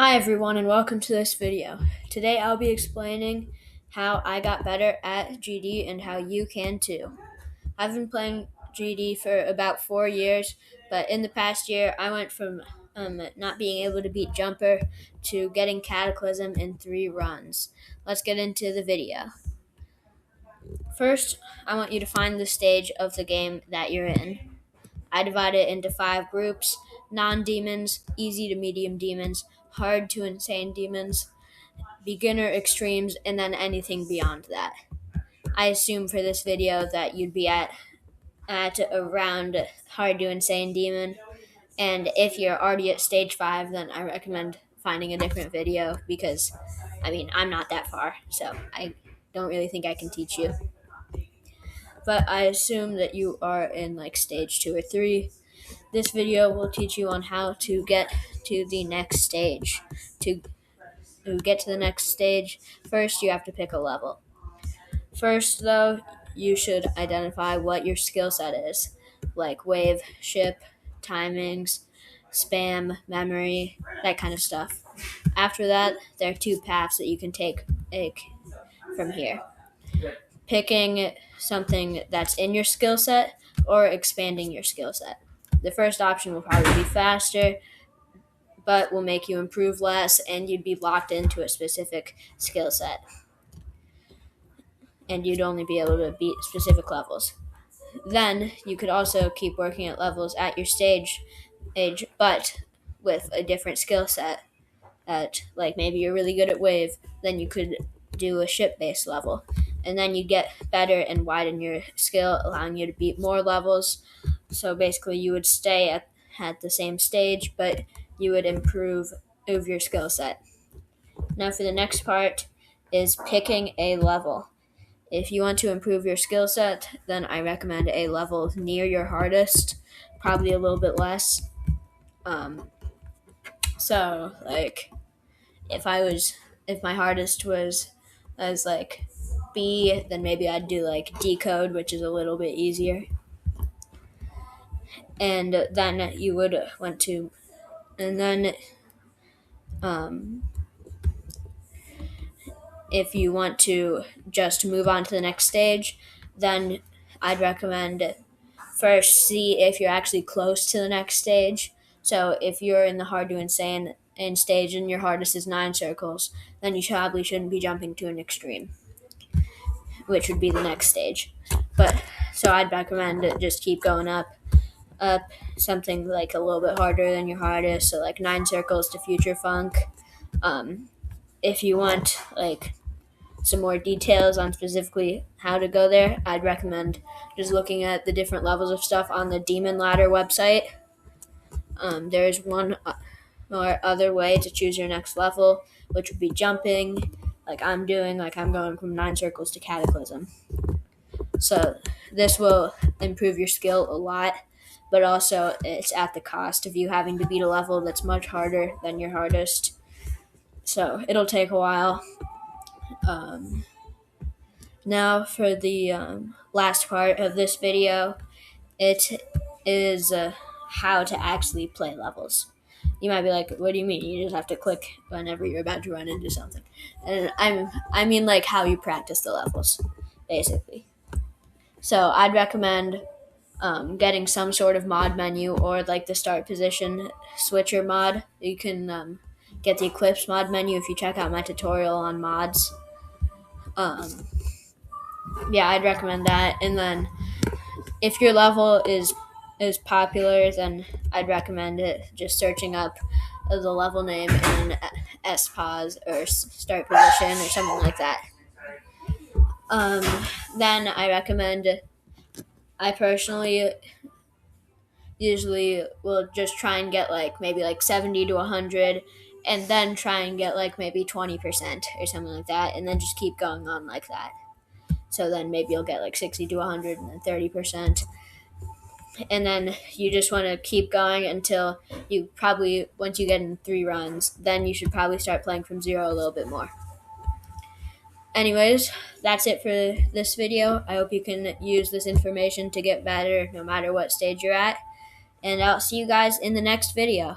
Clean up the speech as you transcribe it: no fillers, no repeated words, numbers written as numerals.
Hi everyone and welcome to this video. Today I'll be explaining how I got better at GD and how you can too. I've been playing GD for about 4 years, but in the past year I went from not being able to beat Jumper to getting Cataclysm in 3 runs. Let's get into the video. First, I want you to find the stage of the game that you're in. I divide it into 5 groups: non-demons, easy to medium demons, hard to insane demons, beginner extremes, and then anything beyond that. I assume for this video that you'd be at around hard to insane demon, and if you're already at stage 5, then I recommend finding a different video because I'm not that far, so I don't really think I can teach you. But I assume that you are in like stage 2 or 3. This video will teach you on how to get to the next stage. To get to the next stage, first you have to pick a level. First, though, you should identify what your skill set is, like wave, ship, timings, spam, memory, that kind of stuff. After that, there are 2 paths that you can take from here: picking something that's in your skill set or expanding your skill set. The first option will probably be faster, but will make you improve less, and you'd be locked into a specific skill set, and you'd only be able to beat specific levels. Then you could also keep working at levels at your age, but with a different skill set. At like maybe you're really good at wave, then you could do a ship-based level, and then you get better and widen your skill, allowing you to beat more levels. So basically, you would stay at the same stage, but you would improve your skill set. Now, for the next part, is picking a level. If you want to improve your skill set, then I recommend a level near your hardest, probably a little bit less. So like if my hardest was as like B, then maybe I'd do like decode, which is a little bit easier. And then you would want to, and then if you want to just move on to the next stage, then I'd recommend first see if you're actually close to the next stage. So if you're in the hard to insane stage and your hardest is 9 circles, then you probably shouldn't be jumping to an extreme, which would be the next stage. But so I'd recommend just keep going up something like a little bit harder than your hardest, so like 9 circles to future funk. If you want like some more details on specifically how to go there, I'd recommend just looking at the different levels of stuff on the Demon Ladder website. There's one or other way to choose your next level, which would be jumping, like I'm doing, like I'm going from 9 circles to Cataclysm. So this will improve your skill a lot, but also it's at the cost of you having to beat a level that's much harder than your hardest. So it'll take a while. Now for the last part of this video, it is how to actually play levels. You might be like, what do you mean? You just have to click whenever you're about to run into something. And I mean like how you practice the levels, basically. So I'd recommend getting some sort of mod menu or like the start position switcher mod. You can get the Eclipse mod menu if you check out my tutorial on mods. Yeah, I'd recommend that. And then if your level is popular, then I'd recommend it just searching up the level name in SPOS or start position or something like that. Then I personally usually will just try and get like maybe like 70 to 100, and then try and get like maybe 20% or something like that, and then just keep going on like that. So then maybe you'll get like 60 to 100 and then 30%. And then you just want to keep going until you probably, once you get in 3 runs, then you should probably start playing from 0 a little bit more. Anyways, that's it for this video. I hope you can use this information to get better no matter what stage you're at. And I'll see you guys in the next video.